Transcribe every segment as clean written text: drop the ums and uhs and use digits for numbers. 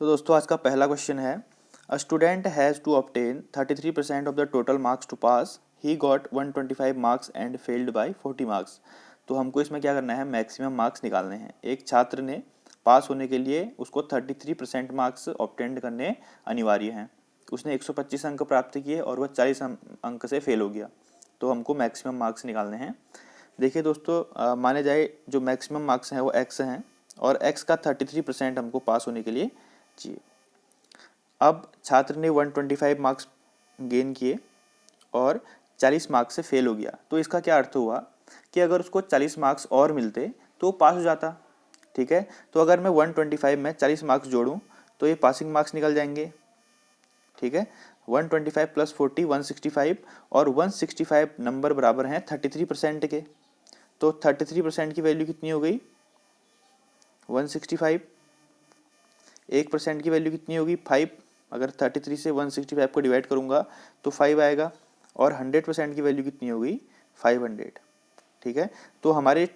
तो दोस्तों आज का पहला क्वेश्चन है, a student has to obtain 33% of the total marks to pass, he got 125 marks and failed by 40 marks. तो हमको इसमें क्या करना है, मैक्सिमम मार्क्स निकालने हैं। एक छात्र ने पास होने के लिए उसको 33% मार्क्स ऑब्टेन करने अनिवार्य हैं। उसने 125 अंक प्राप्त किए और वह 40 अंक से फेल हो गया। तो हमको मैक्सिमम मार्क्स निकालने हैं। देखिए दोस्तों, माने जाए जो मैक्सिमम मार्क्स हैं वो एक्स हैं और एक्स का 33% हमको पास होने के लिए चाहिए। अब छात्र ने 125 मार्क्स गेन किए और 40 मार्क्स से फेल हो गया। तो इसका क्या अर्थ हुआ कि अगर उसको 40 मार्क्स और मिलते तो वो पास हो जाता। ठीक है, तो अगर मैं 125 में 40 मार्क्स जोड़ूं तो ये पासिंग मार्क्स निकल जाएंगे। ठीक है, 125 प्लस 40 165 और 165 नंबर बराबर हैं 33% के। तो 33% की वैल्यू कितनी हो गई, 165। 1% की वैल्यू कितनी होगी, 5। अगर 33 से 165 को डिवाइड करूंगा तो 5 आएगा। और 100% की वैल्यू कितनी होगी, 500। ठीक है, तो हमारे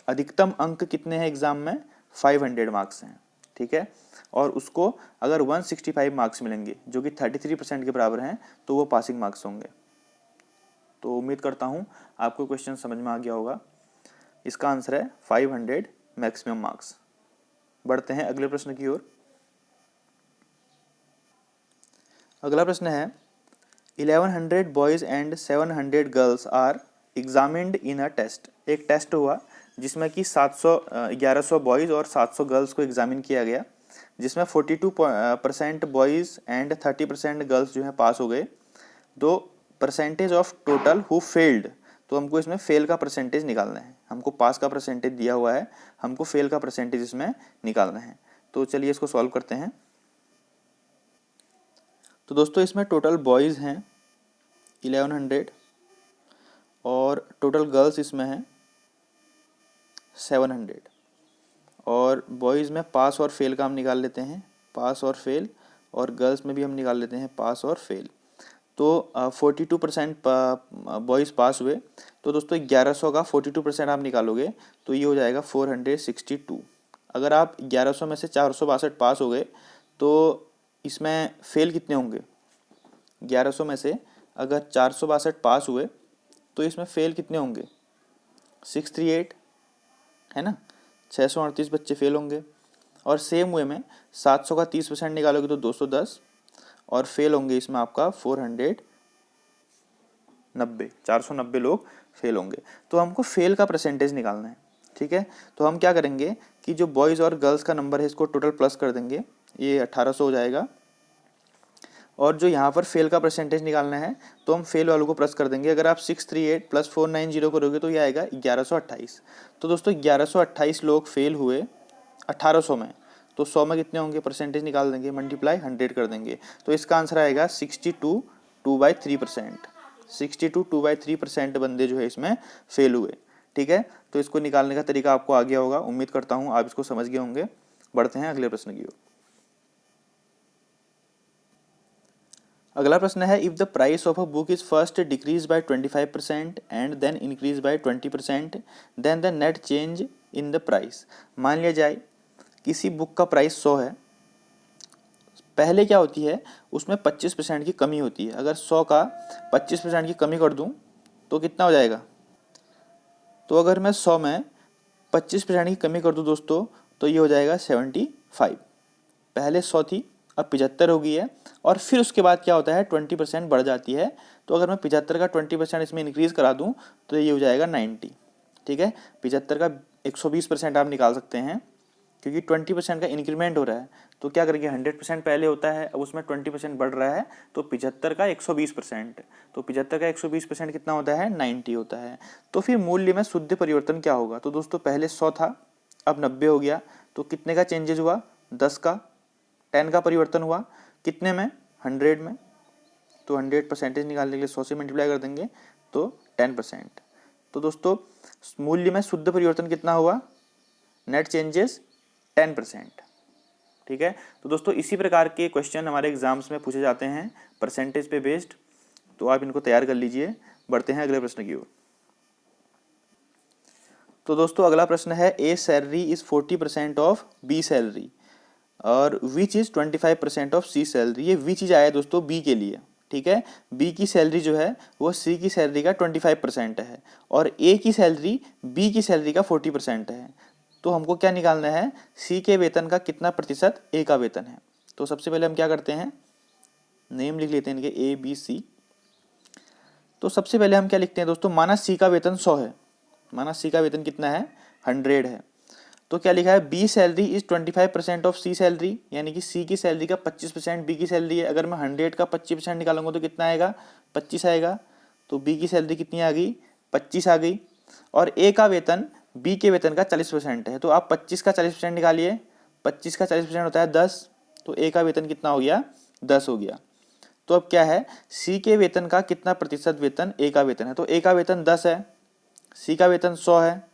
अधिकतम अंक कितने हैं एग्जाम में, 500 मार्क्स हैं। ठीक है, और उसको अगर 165 मार्क्स मिलेंगे जो कि 33% के बराबर हैं तो वो पासिंग मार्क्स होंगे। तो उम्मीद करता हूँ आपको क्वेश्चन समझ में आ गया होगा। इसका आंसर है 500 मैक्सिमम मार्क्स। बढ़ते हैं अगले प्रश्न की ओर। अगला प्रश्न है, 1100 boys and 700 girls are examined in a test. एक टेस्ट हुआ जिसमें कि 1100 बॉयज़ और 700 गर्ल्स को एग्जामिन किया गया, जिसमें 42% बॉयज़ एंड 30% गर्ल्स जो है पास हो गए। तो percentage of total who failed, तो हमको इसमें फेल का परसेंटेज निकालना है। हमको पास का परसेंटेज दिया हुआ है, हमको फेल का परसेंटेज इसमें निकालना है। तो चलिए इसको सॉल्व करते हैं। तो दोस्तों इसमें टोटल बॉयज़ हैं 1100 और टोटल गर्ल्स इसमें हैं 700। और बॉयज़ में पास और फेल का हम निकाल लेते हैं, पास और फेल, और गर्ल्स में भी हम निकाल लेते हैं पास और फेल। तो 42% बॉयज़ पास हुए। तो दोस्तों 1100 का 42% आप निकालोगे तो ये हो जाएगा 462। अगर आप 1100 में से 462 पास हो गए तो इसमें फेल कितने होंगे, 1100 में से अगर 462 पास हुए तो इसमें फेल कितने होंगे, 638 है ना, 638 बच्चे फेल होंगे। और सेम वे में 700 का 30% निकालोगे तो 210 और फेल होंगे इसमें आपका 490 लोग फेल होंगे। तो हमको फेल का परसेंटेज निकालना है। ठीक है, तो हम क्या करेंगे कि जो बॉयज़ और गर्ल्स का नंबर है इसको टोटल प्लस कर देंगे, ये 1800 हो जाएगा। और जो यहाँ पर फेल का परसेंटेज निकालना है तो हम फेल वालों को प्लस कर देंगे। अगर आप 638 प्लस 490 करोगे तो ये आएगा 1128। तो दोस्तों 1128 लोग फेल हुए 1800 में, तो 100 में कितने होंगे, परसेंटेज निकाल देंगे, मल्टीप्लाई 100 कर देंगे। तो इसका आंसर आएगा 62 2/3%। 62 2/3% बंदे जो है इसमें फेल हुए। ठीक है, तो इसको निकालने का तरीका आपको आ गया होगा। उम्मीद करता हूँ आप इसको समझ गए होंगे। बढ़ते हैं अगले प्रश्न की ओर। अगला प्रश्न है, if the price of a book is first decrease by 25% and then increase by 20%, then the net change in the price. मान लिया जाए किसी बुक का प्राइस 100 है, पहले क्या होती है उसमें 25% की कमी होती है। अगर 100 का 25% की कमी कर दूं तो कितना हो जाएगा, तो अगर मैं 100 में 25% की कमी कर दूं दोस्तों तो ये हो जाएगा 75। पहले 100 थी, अब 75 हो गई है। और फिर उसके बाद क्या होता है, 20% बढ़ जाती है। तो अगर मैं 75 का 20% इसमें इंक्रीज करा दूं तो ये हो जाएगा 90। ठीक है, 75 का 120% आप निकाल सकते हैं क्योंकि 20% का इंक्रीमेंट हो रहा है। तो क्या करेंगे, 100% पहले होता है, अब उसमें 20% बढ़ रहा है, तो 75 का 120%। तो 75 का 120% कितना होता है, 90 होता है। तो फिर मूल्य में शुद्ध परिवर्तन क्या होगा, तो दोस्तों पहले 100 था, अब 90 हो गया। तो कितने का चेंजेस हुआ, 10 का 10 का परिवर्तन हुआ, कितने में, 100 में। तो 100 परसेंटेज निकालने के लिए 100 से मल्टीप्लाई कर देंगे तो 10%। तो दोस्तों मूल्य में शुद्ध परिवर्तन कितना हुआ, नेट चेंजेस 10%। ठीक है, तो दोस्तों इसी प्रकार के क्वेश्चन हमारे एग्जाम्स में पूछे जाते हैं परसेंटेज पे बेस्ड। तो आप इनको तैयार कर लीजिए। बढ़ते हैं अगले प्रश्न की ओर। तो दोस्तों अगला प्रश्न है, A salary is 40% of B salary. और which is 25% of C salary. ये विच इज आया दोस्तों बी के लिए, ठीक है। बी की सैलरी जो है वो सी की सैलरी का 25% है और ए की सैलरी बी की सैलरी का 40% है। तो हमको क्या निकालना है, सी के वेतन का कितना प्रतिशत ए का वेतन है। तो सबसे पहले हम क्या करते हैं, नेम लिख लेते हैं इनके ए बी सी। तो सबसे पहले हम क्या लिखते हैं दोस्तों, माना सी का वेतन 100 है, माना सी का वेतन कितना है 100 है। तो क्या लिखा है, B salary is 25% of C salary, यानी कि सी की सैलरी का 25% बी की सैलरी है। अगर मैं 100 का 25% निकालूंगा तो कितना आएगा, 25 आएगा। तो बी की सैलरी कितनी आ गई, 25 आ गई। और ए का वेतन बी के वेतन का 40% है, तो आप 25 का 40% निकालिए, 25 का 40% होता है 10, तो ए का वेतन कितना हो गया, 10 हो गया। तो अब क्या है, सी के वेतन का कितना प्रतिशत वेतन ए का वेतन है। तो ए का वेतन 10 है, सी का वेतन 100 है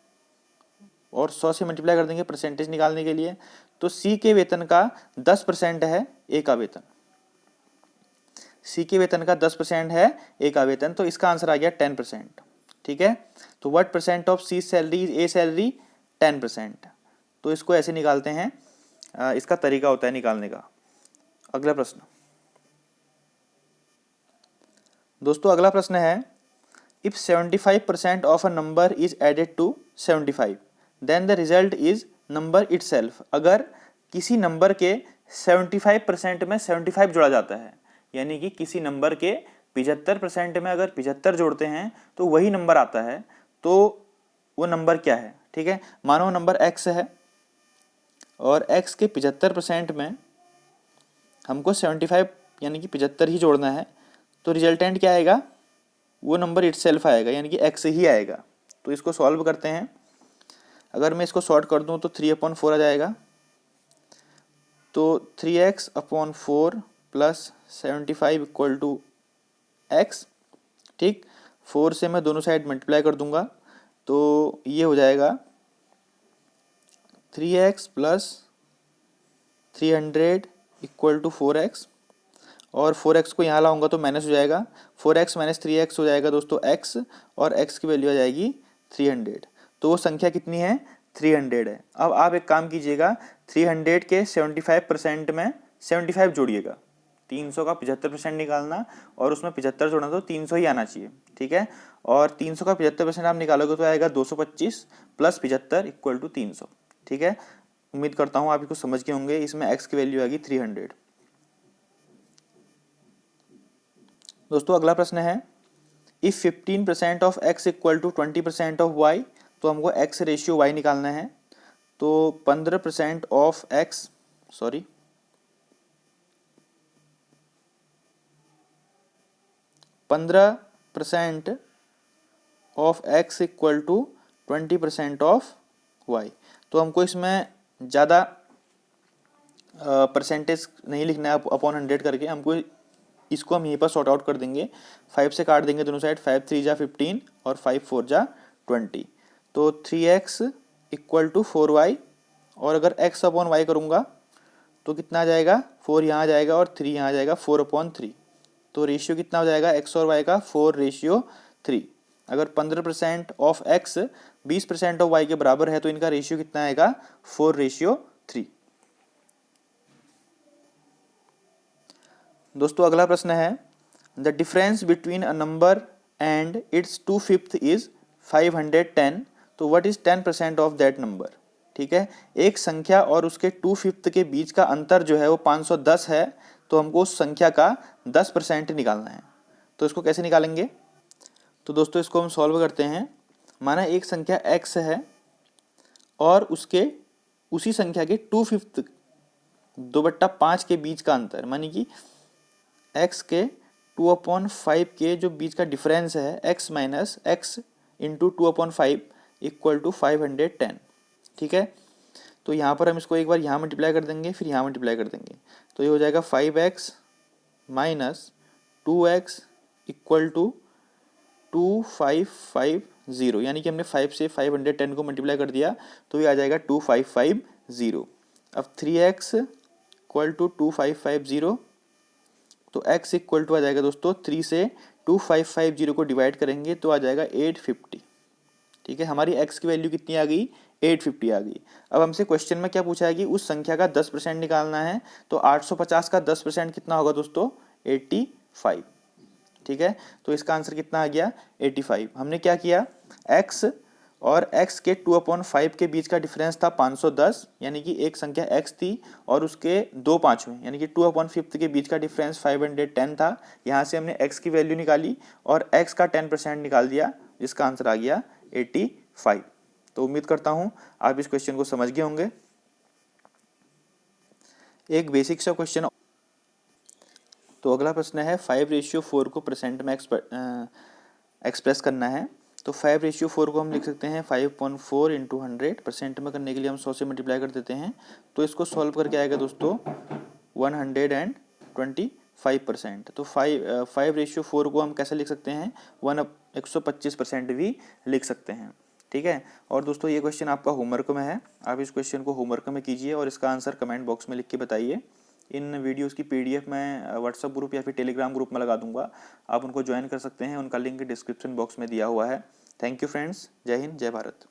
और 100 से मल्टीप्लाई कर देंगे परसेंटेज निकालने के लिए। तो सी के वेतन का 10% है ए का वेतन, सी के वेतन का 10% है ए का वेतन, तो इसका आंसर आ गया 10%, ठीक है। तो what percent of C salary is A salary, 10%। तो इसको ऐसे निकालते हैं, इसका तरीका होता है निकालने का। अगला प्रश्न दोस्तों, अगला प्रश्न है, if 75% of a number is added to 75 then the result is number itself. अगर किसी नंबर के 75% में 75 जोड़ा जाता है, यानी कि किसी नंबर के 75% में अगर 75 जोड़ते हैं तो वही नंबर आता है, तो वो नंबर क्या है, ठीक है। मानो नंबर x है और x के 75% में हमको 75 यानी कि 75 ही जोड़ना है, तो रिजल्टेंट क्या आएगा, वो नंबर इटसेल्फ आएगा, यानी कि x ही आएगा। तो इसको सॉल्व करते हैं। अगर मैं इसको शॉर्ट कर दूं तो 3/4 आ जाएगा। तो 3x/4 plus 75 equal to x, ठीक। 4 से मैं दोनों साइड मल्टीप्लाई कर दूंगा, तो ये हो जाएगा 3x plus 300 equal to 4x, और 4x को यहाँ लाऊंगा तो माइनस हो जाएगा, 4x माइनस 3x हो जाएगा दोस्तों x, और x की वैल्यू आ जाएगी 300। तो वो संख्या कितनी है, 300 है। अब आप एक काम कीजिएगा, 300 के 75% में 75 जोड़िएगा, 300 का 75% निकालना और उसमें 75 जोड़ना, तो 300 ही आना चाहिए, ठीक है। और 300 का 75% आप निकालोगे तो आएगा 225 प्लस 75 इक्वल टू 300, ठीक है। उम्मीद करता हूँ आप इसको समझ गए होंगे। इसमें x की वैल्यू आएगी 300। दोस्तों अगला प्रश्न है, if 15% of x equal to 20% of y, तो हमको x रेशियो y निकालना है। तो 15% of x, sorry 15% of x equal to 20% of y। तो हमको इसमें ज़्यादा परसेंटेज नहीं लिखना है अपॉन 100 करके, हमको इसको हम यहीं पर सॉर्ट आउट कर देंगे। 5 से काट देंगे दोनों साइड, 5 3 जा 15 और 5 4 जा 20। तो 3x इक्वल टू 4y, और अगर x अपॉन y करूँगा तो कितना आ जाएगा, 4 यहाँ आ जाएगा और 3 यहाँ आ जाएगा, 4/3। तो रेशियो कितना हो जाएगा x और y का, 4:3। अगर 15% ऑफ x 20% ऑफ y के बराबर है तो इनका रेशियो कितना आएगा, 4:3। दोस्तों अगला प्रश्न है, the difference between a number and it's 2/5 is 510, तो what is 10% of that number, ठीक है। एक संख्या और उसके 2/5 के बीच का अंतर जो है वो 510 है, तो हमको उस संख्या का 10% निकालना है। तो इसको कैसे निकालेंगे, तो दोस्तों इसको हम सॉल्व करते हैं। माना एक संख्या x है और उसके उसी संख्या के 2/5 2/5 के बीच का अंतर, मानी कि x के 2/5 के जो बीच का डिफरेंस है, x minus x into 2/5 equal to 510, ठीक है। तो यहाँ पर हम इसको एक बार यहाँ मल्टीप्लाई कर देंगे, फिर यहाँ मल्टीप्लाई कर देंगे, तो ये हो जाएगा 5x minus 2x equal to 2550, यानी कि हमने 5 से 510 को मल्टीप्लाई कर दिया तो ये आ जाएगा 2550। अब 3x इक्वल टू 2550, तो x इक्वल टू आ जाएगा दोस्तों 3 से 2550 को डिवाइड करेंगे तो आ जाएगा 850, ठीक है, हमारी x की वैल्यू कितनी आ गई, 850 आ गई। अब हमसे क्वेश्चन में क्या पूछा है कि उस संख्या का 10% निकालना है, तो 850 का 10% कितना होगा दोस्तों, 85। ठीक है, तो इसका आंसर कितना आ गया, 85। हमने क्या किया, x और x के 2/5 के बीच का डिफरेंस था 510, यानी कि एक संख्या x थी और उसके 2/5 यानी कि 2/5 के बीच का डिफरेंस 510 था। यहाँ से हमने x की वैल्यू निकाली और x का 10% निकाल दिया, जिसका आंसर आ गया 85। तो उम्मीद करता हूँ आप इस क्वेश्चन को समझ गए होंगे। एक बेसिक सा क्वेश्चन। तो अगला प्रश्न है 5:4 को परसेंट में एक्सप्रेस करना है। तो 5:4 को हम लिख सकते हैं 5.4 इंटू 100। परसेंट में करने के लिए हम 100 से मल्टीप्लाई कर देते हैं, तो इसको सॉल्व करके आएगा दोस्तों 125%। तो 5:4 को हम कैसे लिख सकते हैं, 125% भी लिख सकते हैं। ठीक है, और दोस्तों ये क्वेश्चन आपका होमवर्क में है, आप इस क्वेश्चन को होमवर्क में कीजिए और इसका आंसर कमेंट बॉक्स में लिख के बताइए। इन वीडियोस की पीडीएफ मैं व्हाट्सएप ग्रुप या फिर टेलीग्राम ग्रुप में लगा दूंगा, आप उनको ज्वाइन कर सकते हैं, उनका लिंक डिस्क्रिप्शन बॉक्स में दिया हुआ है। थैंक यू फ्रेंड्स, जय हिंद, जय भारत।